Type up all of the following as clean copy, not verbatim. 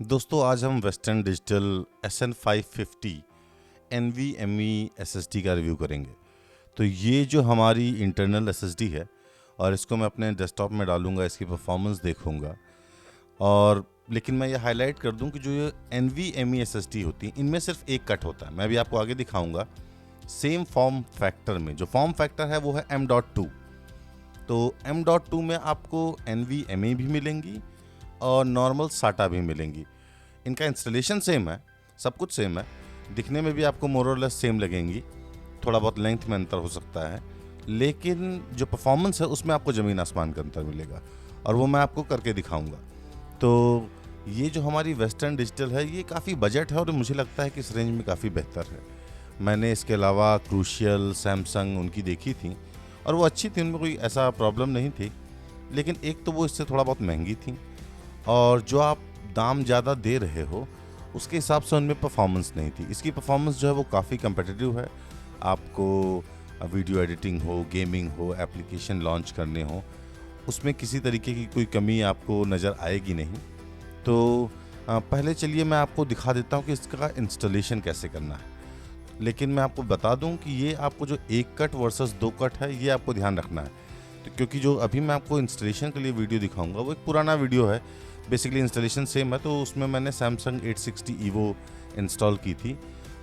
दोस्तों आज हम western digital SN550 NVMe SSD का रिव्यू करेंगे। तो ये जो हमारी इंटरनल SSD है और इसको मैं अपने डेस्कटॉप में डालूंगा, इसकी परफॉर्मेंस देखूंगा। और लेकिन मैं ये हाईलाइट कर दूं कि जो ये NVMe SSD होती है इनमें सिर्फ एक कट होता है। मैं भी आपको आगे दिखाऊंगा। सेम फॉर्म फैक्टर में जो फॉर्म फैक्टर है वो है M.2। तो M.2 में आपको NVMe भी मिलेंगी और नॉर्मल SATA भी मिलेंगी। इनका इंस्टॉलेशन सेम है, सब कुछ सेम है, दिखने में भी आपको मोर और लेस सेम लगेंगी। थोड़ा बहुत लेंथ में अंतर हो सकता है, लेकिन जो परफॉर्मेंस है उसमें आपको ज़मीन आसमान का अंतर मिलेगा और वो मैं आपको करके दिखाऊंगा। तो ये जो हमारी वेस्टर्न डिजिटल है ये काफ़ी बजट है और मुझे लगता है कि इस रेंज में काफ़ी बेहतर है। मैंने इसके अलावा क्रूशियल, सैमसंग उनकी देखी थी और वो अच्छी थी, उनमें कोई ऐसा प्रॉब्लम नहीं थी। लेकिन एक तो वो इससे थोड़ा बहुत महंगी थी और जो आप दाम ज़्यादा दे रहे हो उसके हिसाब से उनमें परफॉर्मेंस नहीं थी। इसकी परफॉर्मेंस जो है वो काफ़ी कंपेटिटिव है। आपको वीडियो एडिटिंग हो, गेमिंग हो, एप्लीकेशन लॉन्च करने हो, उसमें किसी तरीके की कोई कमी आपको नज़र आएगी नहीं। तो पहले चलिए मैं आपको दिखा देता हूँ कि इसका इंस्टॉलेशन कैसे करना है। लेकिन मैं आपको बता दूं कि ये आपको जो एक कट वर्सेस दो कट है ये आपको ध्यान रखना है। तो क्योंकि जो अभी मैं आपको इंस्टॉलेशन के लिए वीडियो दिखाऊंगा वो एक पुराना वीडियो है, बेसिकली इंस्टॉलेशन सेम है। तो उसमें मैंने सैमसंग 860 ईवो इंस्टॉल की थी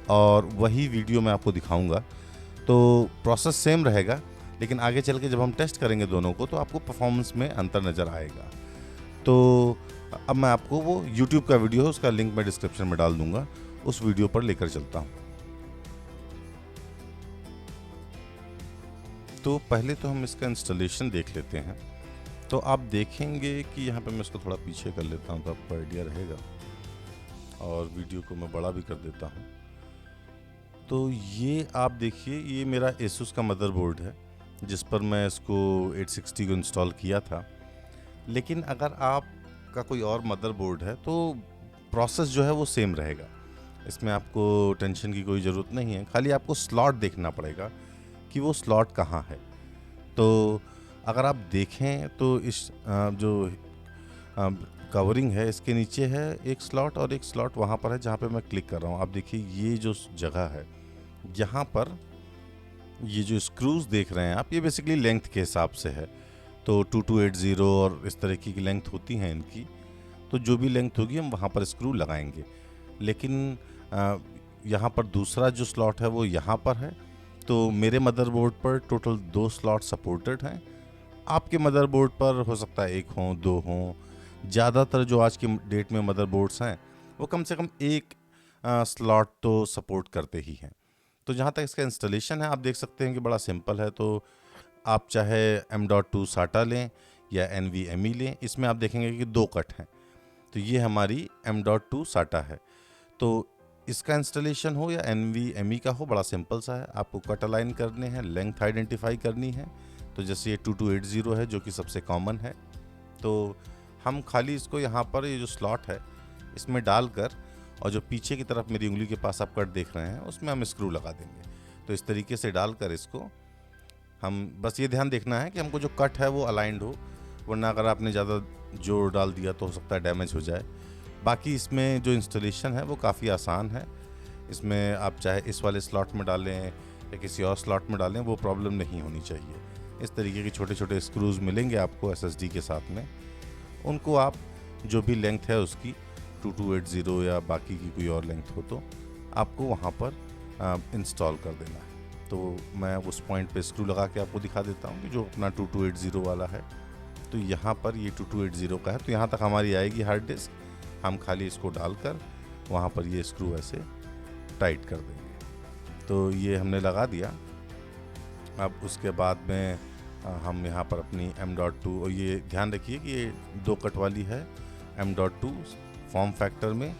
और वही वीडियो मैं आपको दिखाऊंगा। तो प्रोसेस सेम रहेगा, लेकिन आगे चल के जब हम टेस्ट करेंगे दोनों को तो आपको परफॉर्मेंस में अंतर नज़र आएगा। तो अब मैं आपको वो यूट्यूब का वीडियो है, उसका लिंक मैं डिस्क्रिप्शन में डाल दूंगा, उस वीडियो पर लेकर चलता हूँ। तो पहले तो हम इसका इंस्टॉलेशन देख लेते हैं। तो आप देखेंगे कि यहाँ पे मैं इसको थोड़ा पीछे कर लेता हूँ तो आपको आइडिया रहेगा, और वीडियो को मैं बड़ा भी कर देता हूँ। तो ये आप देखिए, ये मेरा एसुस का मदरबोर्ड है जिस पर मैं इसको 860 को इंस्टॉल किया था। लेकिन अगर आपका कोई और मदरबोर्ड है तो प्रोसेस जो है वो सेम रहेगा। इसमें आपको टेंशन की कोई ज़रूरत नहीं है, खाली आपको स्लॉट देखना पड़ेगा कि वो स्लॉट कहाँ है। तो अगर आप देखें तो इस जो कवरिंग है इसके नीचे है एक स्लॉट और एक स्लॉट वहाँ पर है जहाँ पे मैं क्लिक कर रहा हूँ। आप देखिए ये जो जगह है यहाँ पर, ये जो स्क्रूज देख रहे हैं आप, ये बेसिकली लेंथ के हिसाब से है। तो 2280 और इस तरह की लेंथ होती हैं इनकी। तो जो भी लेंथ होगी हम वहाँ पर स्क्रू लगाएंगे। लेकिन यहाँ पर दूसरा जो स्लॉट है वो यहाँ पर है। तो मेरे मदरबोर्ड पर टोटल 2 स्लॉट सपोर्टेड हैं। आपके मदरबोर्ड पर हो सकता है 1 हों, 2 हों। ज़्यादातर जो आज की डेट में मदरबोर्ड्स हैं वो कम से कम एक स्लॉट तो सपोर्ट करते ही हैं। तो जहाँ तक इसका इंस्टॉलेशन है आप देख सकते हैं कि बड़ा सिंपल है। तो आप चाहे M.2 SATA लें या NVMe लें, इसमें आप देखेंगे कि 2 कट हैं। तो ये हमारी M.2 SATA है। तो इसका इंस्टॉलेशन हो या NVMe का हो, बड़ा सिंपल सा है। आपको कट अलाइन करने हैं, लेंथ आइडेंटिफाई करनी है। तो जैसे ये 2280 है जो कि सबसे कॉमन है, तो हम खाली इसको यहाँ पर ये जो स्लॉट है इसमें डालकर, और जो पीछे की तरफ मेरी उंगली के पास आप कट देख रहे हैं उसमें हम स्क्रू लगा देंगे। तो इस तरीके से डालकर इसको हम, बस ये ध्यान देखना है कि हमको जो कट है वो अलाइंड हो, वरना अगर आपने ज़्यादा जोर डाल दिया तो हो सकता है डैमेज हो जाए। बाकी इसमें जो इंस्टॉलेशन है वो काफ़ी आसान है। इसमें आप चाहे इस वाले स्लॉट में डालें या किसी और स्लॉट में डालें, वो प्रॉब्लम नहीं होनी चाहिए। इस तरीके के छोटे छोटे स्क्रूज मिलेंगे आपको SSD के साथ में। उनको आप जो भी लेंथ है उसकी 2280 या बाकी की कोई और लेंथ हो तो आपको वहाँ पर इंस्टॉल कर देना है। तो मैं उस पॉइंट पे स्क्रू लगा के आपको दिखा देता हूँ कि जो अपना 2280 वाला है। तो यहाँ पर ये 2280 का है, तो यहाँ तक हमारी आएगी हार्ड डिस्क। हम खाली इसको डालकर वहाँ पर ये स्क्रू ऐसे टाइट कर देंगे। तो ये हमने लगा दिया। अब उसके बाद में हम यहाँ पर अपनी M.2, और ये ध्यान रखिए कि ये 2 कट वाली है M.2 फॉर्म फैक्टर में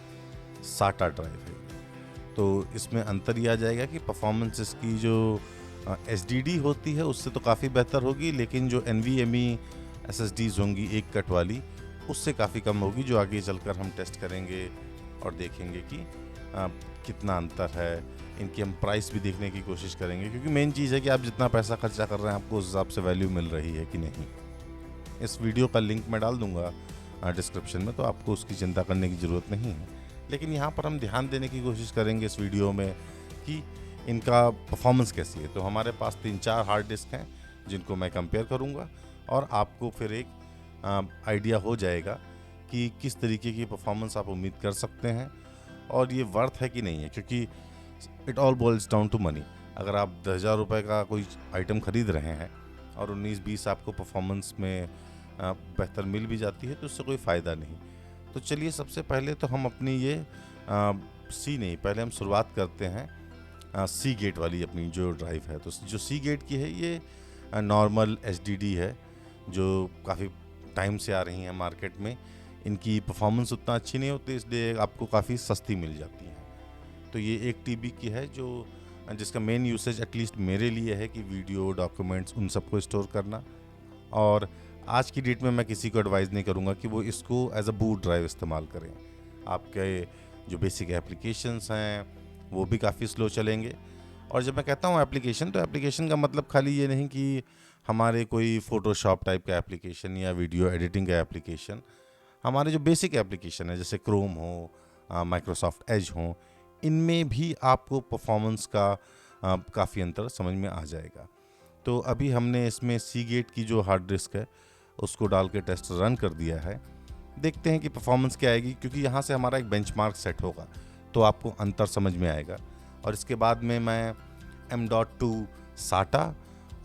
SATA ड्राइव है। तो इसमें अंतर ये आ जाएगा कि परफॉर्मेंस इसकी जो SDD होती है उससे तो काफ़ी बेहतर होगी, लेकिन जो NVMe SSDs होंगी एक कट वाली उससे काफ़ी कम होगी, जो आगे चलकर हम टेस्ट करेंगे और देखेंगे कि कितना अंतर है। इनकी हम प्राइस भी देखने की कोशिश करेंगे, क्योंकि मेन चीज़ है कि आप जितना पैसा खर्चा कर रहे हैं आपको उस हिसाब से वैल्यू मिल रही है कि नहीं। इस वीडियो का लिंक मैं डाल दूंगा डिस्क्रिप्शन में, तो आपको उसकी चिंता करने की ज़रूरत नहीं है। लेकिन यहाँ पर हम ध्यान देने की कोशिश करेंगे इस वीडियो में कि इनका परफॉर्मेंस कैसी है। तो हमारे पास 3-4 हार्ड डिस्क हैं जिनको मैं कंपेयर करूँगा और आपको फिर एक आइडिया हो जाएगा कि किस तरीके की परफॉर्मेंस आप उम्मीद कर सकते हैं और ये वर्थ है कि नहीं है, क्योंकि it all boils down to money. अगर आप 10,000 रुपये का कोई आइटम ख़रीद रहे हैं और 19-20 आपको परफॉर्मेंस में बेहतर मिल भी जाती है तो उससे कोई फ़ायदा नहीं। तो चलिए सबसे पहले तो हम अपनी ये पहले हम शुरुआत करते हैं सी गेट वाली अपनी जो ड्राइव है। तो जो सी गेट की है ये नॉर्मल HDD है जो काफ़ी टाइम से आ रही हैं मार्केट में। इनकी परफॉर्मेंस उतना अच्छी नहीं होती, इसलिए आपको काफ़ी सस्ती मिल जाती है। तो ये 1 TB की है जिसका मेन यूसेज एटलीस्ट मेरे लिए है कि वीडियो, डॉक्यूमेंट्स उन सबको स्टोर करना। और आज की डेट में मैं किसी को एडवाइस नहीं करूँगा कि वो इसको एज अ बूट ड्राइव इस्तेमाल करें। आपके जो बेसिक एप्लीकेशंस हैं वो भी काफ़ी स्लो चलेंगे। और जब मैं कहता हूँ एप्लीकेशन, तो एप्लीकेशन का मतलब खाली ये नहीं कि हमारे कोई फ़ोटोशॉप टाइप का एप्लीकेशन या वीडियो एडिटिंग का एप्लीकेशन। हमारे जो बेसिक एप्लीकेशन है जैसे क्रोम हो, माइक्रोसॉफ्ट एज हो, इनमें भी आपको परफॉर्मेंस का काफ़ी अंतर समझ में आ जाएगा। तो अभी हमने इसमें सी गेट की जो हार्ड डिस्क है उसको डाल के टेस्ट रन कर दिया है। देखते हैं कि परफॉर्मेंस क्या आएगी, क्योंकि यहाँ से हमारा एक बेंचमार्क सेट होगा तो आपको अंतर समझ में आएगा। और इसके बाद में मैं M.2 SATA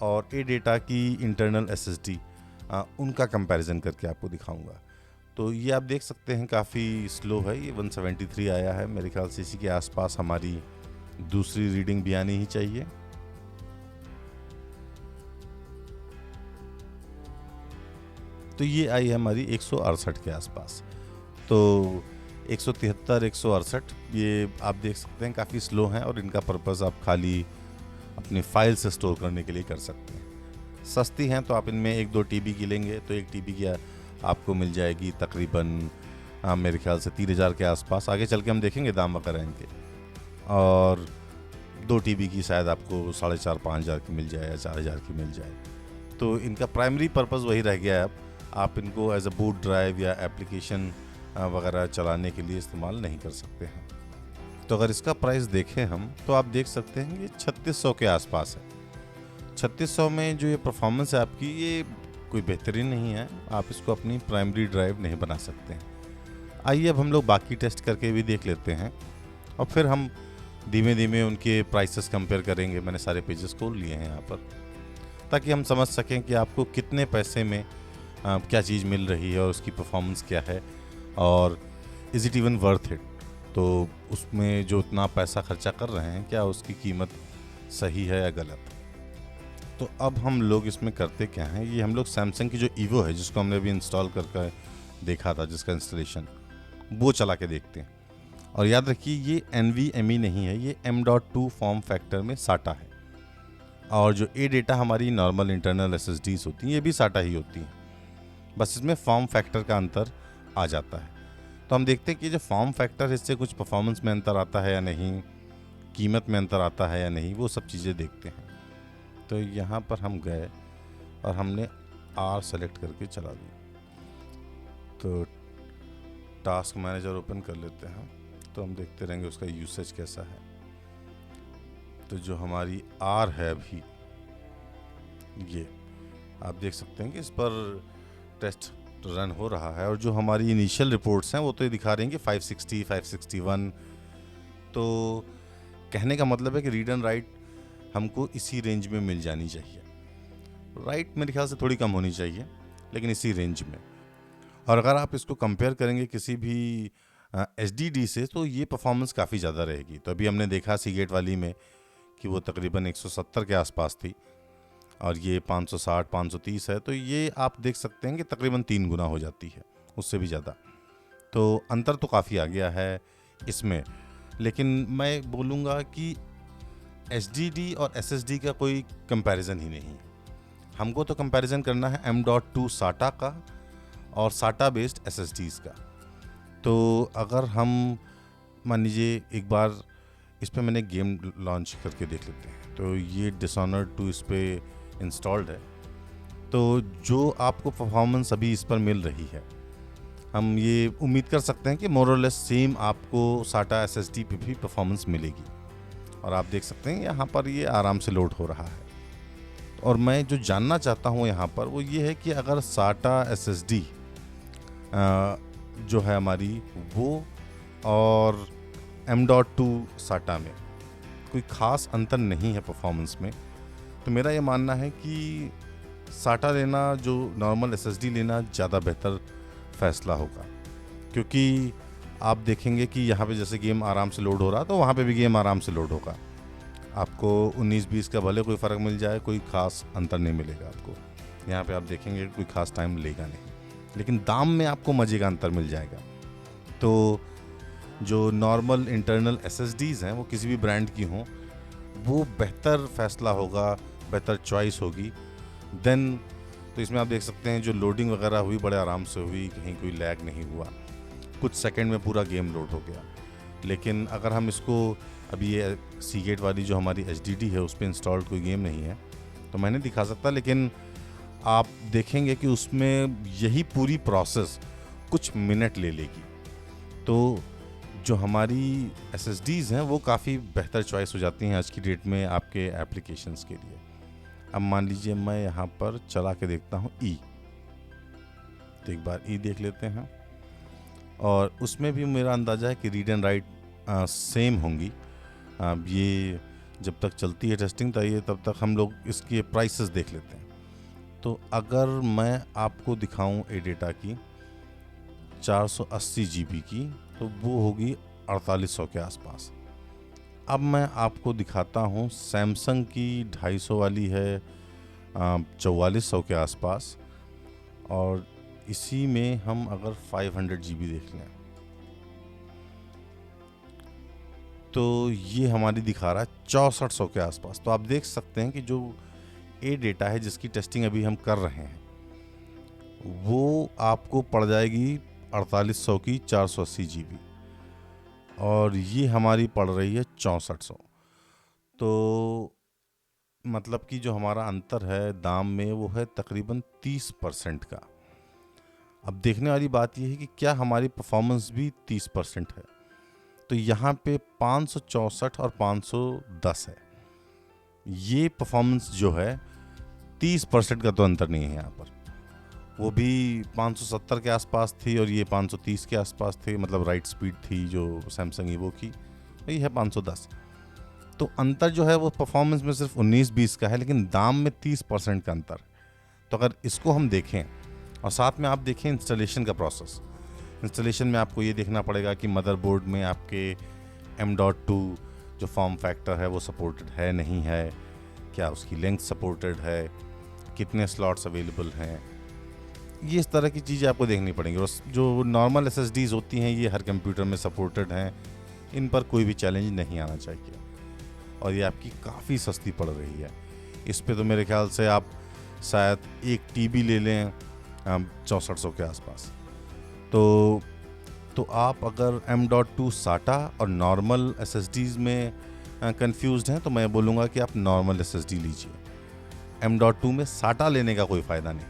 और ADATA की इंटरनल SSD उनका कंपैरिजन करके आपको दिखाऊंगा। तो ये आप देख सकते हैं काफ़ी स्लो है, ये 173 आया है। मेरे ख्याल से इसी के आसपास हमारी दूसरी रीडिंग भी आनी ही चाहिए। तो ये आई है हमारी 168 के आसपास। तो 173, 168 ये आप देख सकते हैं काफ़ी स्लो हैं और इनका पर्पज़ आप खाली अपनी फाइल से स्टोर करने के लिए कर सकते हैं। सस्ती हैं तो आप इनमें 1-2 TB की लेंगे तो 1 TB की आपको मिल जाएगी तकरीबन मेरे ख्याल से 3,000 के आसपास। आगे चल के हम देखेंगे दाम वगैरह इनके। और 2 TB की शायद आपको 4,500-5,000 की मिल जाए या 4,000 की मिल जाए। तो इनका प्राइमरी पर्पज़ वही रह गया है। अब आप इनको एज अ बूट ड्राइव या एप्लीकेशन वगैरह चलाने के लिए इस्तेमाल नहीं कर सकते हैं। तो अगर इसका प्राइस देखें हम तो आप देख सकते हैं कि 3600 के आसपास है। 3600 में जो ये परफॉर्मेंस है आपकी, ये कोई बेहतरीन नहीं है। आप इसको अपनी प्राइमरी ड्राइव नहीं बना सकते हैं। आइए अब हम लोग बाकी टेस्ट करके भी देख लेते हैं और फिर हम धीमे धीमे उनके प्राइसेस कंपेयर करेंगे। मैंने सारे पेजेस खोल लिए हैं यहाँ पर ताकि हम समझ सकें कि आपको कितने पैसे में क्या चीज़ मिल रही है और उसकी परफॉर्मेंस क्या है और is it even worth it. तो उसमें जो इतना पैसा खर्चा कर रहे हैं क्या उसकी कीमत सही है या गलत। तो अब हम लोग इसमें करते क्या हैं, ये हम लोग सैमसंग की जो ईवो है जिसको हमने अभी इंस्टॉल करके देखा था, जिसका इंस्टॉलेशन वो चला के देखते हैं। और याद रखिए ये NVMe नहीं है, ये M.2 फॉर्म फैक्टर में SATA है। और जो ADATA हमारी नॉर्मल इंटरनल SSDs होती हैं ये भी SATA ही होती हैं, बस इसमें फॉर्म फैक्टर का अंतर आ जाता है। तो हम देखते हैं कि जो फॉर्म फैक्टर इससे कुछ परफॉर्मेंस में अंतर आता है या नहीं, कीमत में अंतर आता है या नहीं, वो सब चीज़ें देखते हैं। तो यहाँ पर हम गए और हमने R सेलेक्ट करके चला दिया। तो टास्क मैनेजर ओपन कर लेते हैं तो हम देखते रहेंगे उसका यूसेज कैसा है। तो जो हमारी R है अभी, ये आप देख सकते हैं कि इस पर टेस्ट रन हो रहा है और जो हमारी इनिशियल रिपोर्ट्स हैं वो तो ये दिखा रही हैं कि 560, 561। तो कहने का मतलब है कि रीड एंड राइट हमको इसी रेंज में मिल जानी चाहिए। राइट मेरे ख्याल से थोड़ी कम होनी चाहिए, लेकिन इसी रेंज में। और अगर आप इसको कंपेयर करेंगे किसी भी HDD से तो ये परफॉर्मेंस काफ़ी ज़्यादा रहेगी। तो अभी हमने देखा सीगेट वाली में कि वो तकरीबन 170 के आसपास थी और ये 560, 530 है। तो ये आप देख सकते हैं कि तकरीबन 3 गुना हो जाती है, उससे भी ज़्यादा। तो अंतर तो काफ़ी आ गया है इसमें। लेकिन मैं बोलूँगा कि HDD और SSD का कोई कंपैरिजन ही नहीं है। हमको तो कंपैरिजन करना है M.2 SATA का और SATA बेस्ड SSDs का। तो अगर हम मान लीजिए एक बार इस पर मैंने गेम लॉन्च करके देख लेते हैं। तो ये डिसऑनर्ड 2 इस पर इंस्टॉल्ड है। तो जो आपको परफॉर्मेंस अभी इस पर मिल रही है हम ये उम्मीद कर सकते हैं कि मोर और लेस सेम आपको SATA SSD पे भी परफॉर्मेंस मिलेगी। और आप देख सकते हैं यहाँ पर ये आराम से लोड हो रहा है। और मैं जो जानना चाहता हूँ यहाँ पर वो ये है कि अगर SATA SSD जो है हमारी वो और M.2 SATA में कोई ख़ास अंतर नहीं है परफॉर्मेंस में, तो मेरा ये मानना है कि SATA लेना, जो नॉर्मल SSD लेना ज़्यादा बेहतर फैसला होगा। क्योंकि आप देखेंगे कि यहाँ पे जैसे गेम आराम से लोड हो रहा तो वहाँ पे भी गेम आराम से लोड होगा। आपको 19-20 का भले कोई फ़र्क मिल जाए, कोई ख़ास अंतर नहीं मिलेगा आपको। यहाँ पे आप देखेंगे कोई ख़ास टाइम लेगा नहीं, लेकिन दाम में आपको मज़े का अंतर मिल जाएगा। तो जो नॉर्मल इंटरनल SSDs हैं वो किसी भी ब्रांड की हों, वो बेहतर फैसला होगा, बेहतर चॉइस होगी देन। तो इसमें आप देख सकते हैं जो लोडिंग वगैरह हुई बड़े आराम से हुई, कहीं कोई लैग नहीं हुआ, कुछ सेकंड में पूरा गेम लोड हो गया। लेकिन अगर हम इसको अभी ये Seagate वाली जो हमारी HDD है उस पर इंस्टॉल्ड कोई गेम नहीं है तो मैं नहीं दिखा सकता, लेकिन आप देखेंगे कि उसमें यही पूरी प्रोसेस कुछ मिनट ले लेगी। तो जो हमारी SSDs हैं वो काफ़ी बेहतर चॉइस हो जाती हैं आज की डेट में आपके एप्लीकेशंस के लिए। अब मान लीजिए मैं यहाँ पर चला के देखता हूँ E, तो एक बार E देख लेते हैं और उसमें भी मेरा अंदाज़ा है कि रीड एंड राइट सेम होंगी। ये जब तक चलती है टेस्टिंग तब तक हम लोग इसके प्राइसेस देख लेते हैं। तो अगर मैं आपको दिखाऊं एडेटा की 480 GB की, तो वो होगी 4800 के आसपास। अब मैं आपको दिखाता हूँ सैमसंग की 250 वाली है 4400 के आसपास, और इसी में हम अगर 500 GB देख लें तो ये हमारी दिखा रहा है 6400 के आसपास। तो आप देख सकते हैं कि जो एडेटा है जिसकी टेस्टिंग अभी हम कर रहे हैं वो आपको पड़ जाएगी 4800 की 480 GB, और ये हमारी पड़ रही है 6400। तो मतलब कि जो हमारा अंतर है दाम में वो है तकरीबन 30% का। अब देखने वाली बात यह है कि क्या हमारी परफॉर्मेंस भी 30% है। तो यहाँ पे 564 और 510 है, ये परफॉर्मेंस जो है 30% का तो अंतर नहीं है यहाँ पर। वो भी 570 के आसपास थी और ये 530 के आसपास थे, मतलब राइट स्पीड थी जो सैमसंग ईवो की, ये है 510। तो अंतर जो है वो परफॉर्मेंस में सिर्फ 19-20 का है, लेकिन दाम में 30% का अंतर। तो अगर इसको हम देखें और साथ में आप देखें इंस्टॉलेशन का प्रोसेस, इंस्टॉलेशन में आपको ये देखना पड़ेगा कि मदरबोर्ड में आपके M.2 जो फॉर्म फैक्टर है वो सपोर्टेड है नहीं है, क्या उसकी लेंथ सपोर्टेड है, कितने स्लॉट्स अवेलेबल हैं, ये इस तरह की चीज़ें आपको देखनी पड़ेंगी। और जो नॉर्मल SSDs होती हैं ये हर कंप्यूटर में सपोर्टेड हैं, इन पर कोई भी चैलेंज नहीं आना चाहिए, और ये आपकी काफ़ी सस्ती पड़ रही है। इस पे तो मेरे ख्याल से आप शायद एक TB ले लें 6400 के आसपास। तो आप अगर M.2 SATA और नॉर्मल SSDs में कंफ्यूज्ड हैं तो मैं बोलूँगा कि आप नॉर्मल SSD लीजिए। M.2 में SATA लेने का कोई फ़ायदा नहीं,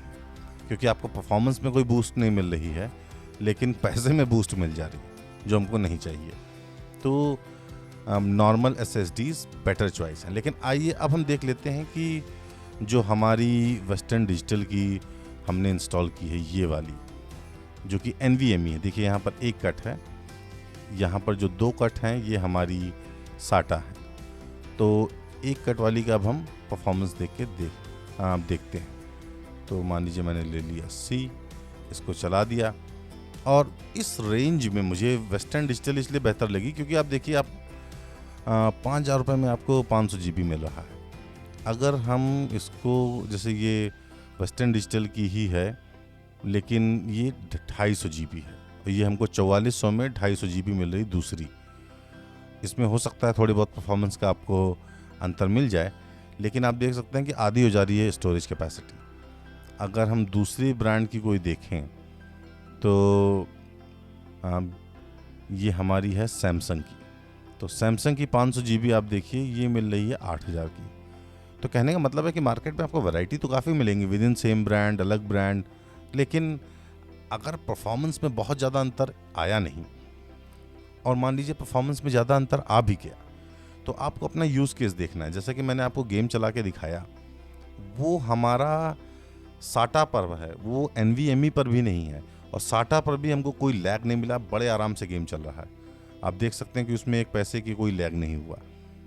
क्योंकि आपको परफॉर्मेंस में कोई बूस्ट नहीं मिल रही है, लेकिन पैसे में बूस्ट मिल जा रही है जो हमको नहीं चाहिए। तो नॉर्मल SSDs बेटर चॉइस है। लेकिन आइए अब हम देख लेते हैं कि जो हमारी वेस्टर्न डिजिटल की हमने इंस्टॉल की है ये वाली जो कि NVMe है। देखिए यहाँ पर एक कट है, यहाँ पर जो 2 कट हैं ये हमारी SATA है। तो एक कट वाली का अब हम परफॉर्मेंस देखते हैं। तो मान लीजिए मैंने ले लिया C, इसको चला दिया, और इस रेंज में मुझे वेस्टर्न डिजिटल इसलिए बेहतर लगी क्योंकि आप देखिए आप 5,000 रुपये में आपको 500 GB मिल रहा है। अगर हम इसको, जैसे ये वेस्टर्न डिजिटल की ही है लेकिन ये 250 GB है, और ये हमको 4400 में 250 GB मिल रही दूसरी। इसमें हो सकता है थोड़ी बहुत परफॉर्मेंस का आपको अंतर मिल जाए, लेकिन आप देख सकते हैं कि आधी हो जा रही है स्टोरेज कैपेसिटी। अगर हम दूसरी ब्रांड की कोई देखें तो ये हमारी है सैमसंग की। तो सैमसंग की 500 GB आप देखिए ये मिल रही है 8000 की। तो कहने का मतलब है कि मार्केट में आपको वैरायटी तो काफ़ी मिलेंगी विद इन सेम ब्रांड, अलग ब्रांड, लेकिन अगर परफॉर्मेंस में बहुत ज़्यादा अंतर आया नहीं, और मान लीजिए परफॉर्मेंस में ज़्यादा अंतर आ भी गया, तो आपको अपना यूज़ केस देखना है। जैसे कि मैंने आपको गेम चला के दिखाया, वो हमारा साटा पर है, वो NVMe पर भी नहीं है, और साटा पर भी हमको कोई लैग नहीं मिला, बड़े आराम से गेम चल रहा है। आप देख सकते हैं कि उसमें एक पैसे की कोई लैग नहीं हुआ।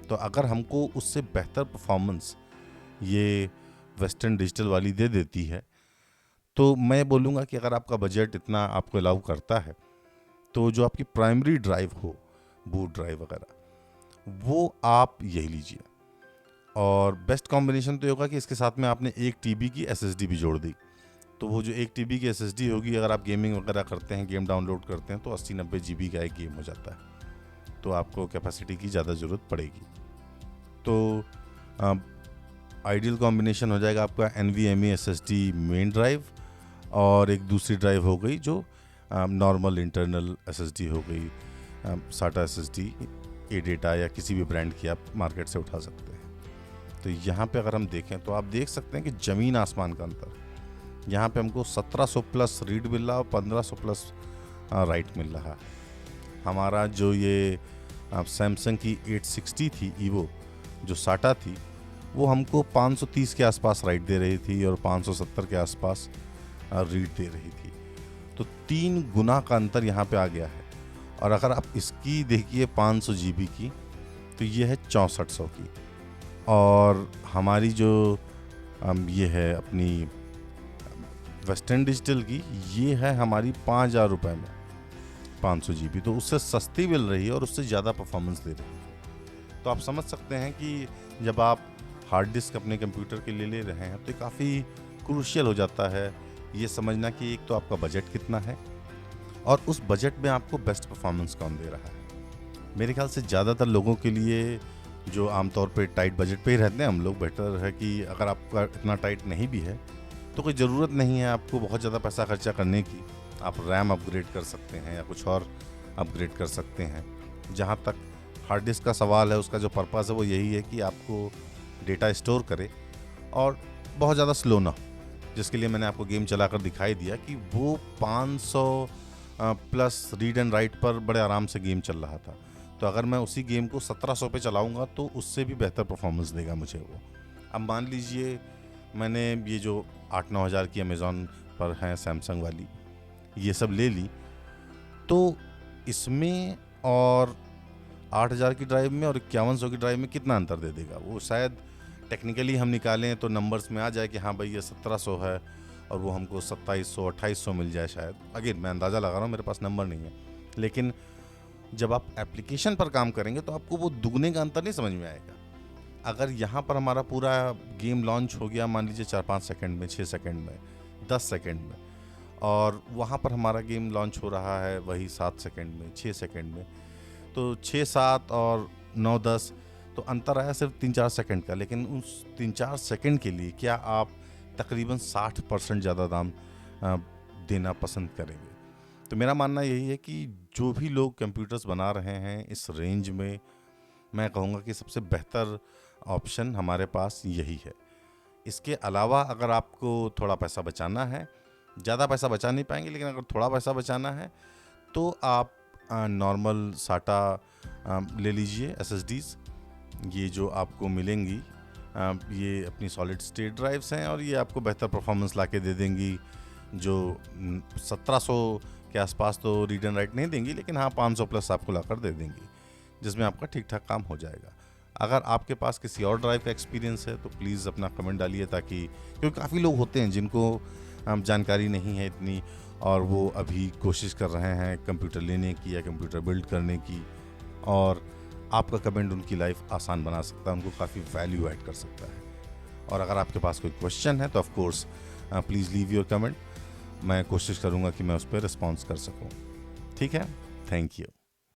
तो अगर हमको उससे बेहतर परफॉर्मेंस ये वेस्टर्न डिजिटल वाली दे देती है, तो मैं बोलूँगा कि अगर आपका बजट इतना आपको अलाउ करता है, तो जो आपकी प्राइमरी ड्राइव हो, बूट ड्राइव वगैरह, वो आप यही लीजिए। और बेस्ट कॉम्बिनेशन तो ये होगा कि इसके साथ में आपने 1 TB की SSD भी जोड़ दी। तो वो जो 1 TB की SSD होगी, अगर आप गेमिंग वगैरह करते हैं, गेम डाउनलोड करते हैं, तो 80-90 GB का एक गेम हो जाता है। तो आपको कैपेसिटी की ज़्यादा ज़रूरत पड़ेगी। तो आइडियल कॉम्बिनेशन हो जाएगा आपका NVMe SSD मेन ड्राइव, और एक दूसरी ड्राइव हो गई जो नॉर्मल इंटरनल SSD हो गई, SATA SSD, ADATA या किसी भी ब्रांड की आप मार्केट से उठा सकते हैं। तो यहाँ पे अगर हम देखें तो आप देख सकते हैं कि ज़मीन आसमान का अंतर। यहाँ पे हमको 1700 प्लस रीड मिल रहा और 1500 प्लस राइट मिल रहा है। हमारा जो ये सैमसंग की 860 थी ईवो, जो साटा थी, वो हमको 530 के आसपास राइट दे रही थी और 570 के आसपास रीड दे रही थी। तो 3 गुना का अंतर यहाँ पे आ गया है। और अगर आप इसकी देखिए 500 GB की, तो ये है 6400 की। और हमारी जो ये है अपनी वेस्टर्न डिजिटल की, ये है हमारी 5000 रुपये में 500 GB, तो उससे सस्ती मिल रही है और उससे ज़्यादा परफॉर्मेंस दे रही है। तो आप समझ सकते हैं कि जब आप हार्ड डिस्क अपने कंप्यूटर के लिए ले रहे हैं, तो काफ़ी क्रूशियल हो जाता है ये समझना कि एक तो आपका बजट कितना है और उस बजट में आपको बेस्ट परफॉर्मेंस कौन दे रहा है। मेरे ख्याल से ज़्यादातर लोगों के लिए जो आमतौर पे टाइट बजट पे ही रहते हैं हम लोग, बेटर है कि अगर आपका इतना टाइट नहीं भी है, तो कोई ज़रूरत नहीं है आपको बहुत ज़्यादा पैसा खर्चा करने की। आप रैम अपग्रेड कर सकते हैं या कुछ और अपग्रेड कर सकते हैं। जहाँ तक हार्ड डिस्क का सवाल है, उसका जो पर्पज़ है वो यही है कि आपको डेटा स्टोर करे और बहुत ज़्यादा स्लो ना हो, जिसके लिए मैंने आपको गेम चलाकर दिखाई दिया कि वो 500 प्लस रीड एंड राइट पर बड़े आराम से गेम चल रहा था। तो अगर मैं उसी गेम को 1700 पे चलाऊंगा तो उससे भी बेहतर परफॉर्मेंस देगा मुझे वो। अब मान लीजिए मैंने ये जो 8-9 हज़ार की अमेज़ॉन पर हैं सैमसंग वाली, ये सब ले ली, तो इसमें और 8000 की ड्राइव में और 5100 की ड्राइव में कितना अंतर दे देगा? वो शायद टेक्निकली हम निकालें तो नंबर्स में आ जाए कि हाँ भाई ये 1700 है और वो हमको 2700-2800 मिल जाए शायद। अगेन मैं अंदाज़ा लगा रहा हूँ, मेरे पास नंबर नहीं है। लेकिन जब आप एप्लीकेशन पर काम करेंगे तो आपको वो दुगने का अंतर नहीं समझ में आएगा। अगर यहाँ पर हमारा पूरा गेम लॉन्च हो गया मान लीजिए 4-5 सेकंड में, 6 सेकंड में, 10 सेकंड में, और वहाँ पर हमारा गेम लॉन्च हो रहा है वही 7 सेकंड में, 6 सेकंड में, तो 6-7 और 9-10 तो अंतर आया सिर्फ 3-4 सेकंड का। लेकिन उस 3-4 सेकंड के लिए क्या आप तकरीबन 60% ज़्यादा दाम देना पसंद करेंगे? तो मेरा मानना यही है कि जो भी लोग कंप्यूटर्स बना रहे हैं इस रेंज में, मैं कहूँगा कि सबसे बेहतर ऑप्शन हमारे पास यही है। इसके अलावा अगर आपको थोड़ा पैसा बचाना है, ज़्यादा पैसा बचा नहीं पाएंगे लेकिन अगर थोड़ा पैसा बचाना है, तो आप नॉर्मल साटा ले लीजिए SSDs। ये जो आपको मिलेंगी ये अपनी सॉलिड स्टेट ड्राइव्स हैं और ये आपको बेहतर परफॉर्मेंस ला के दे देंगी। जो 1700 के आसपास तो रीड एंड राइट नहीं देंगी, लेकिन हाँ 500 प्लस आपको लाकर दे देंगी, जिसमें आपका ठीक ठाक काम हो जाएगा। अगर आपके पास किसी और ड्राइव का एक्सपीरियंस है तो प्लीज़ अपना कमेंट डालिए, ताकि क्योंकि काफ़ी लोग होते हैं जिनको जानकारी नहीं है इतनी और वो अभी कोशिश कर रहे हैं कंप्यूटर लेने की या कंप्यूटर बिल्ड करने की, और आपका कमेंट उनकी लाइफ आसान बना सकता है, उनको काफ़ी वैल्यू ऐड कर सकता है। और अगर आपके पास कोई क्वेश्चन है तो of course please leave your comment, मैं कोशिश करूँगा कि मैं उस पर रिस्पॉन्स कर सकूँ। ठीक है, थैंक यू।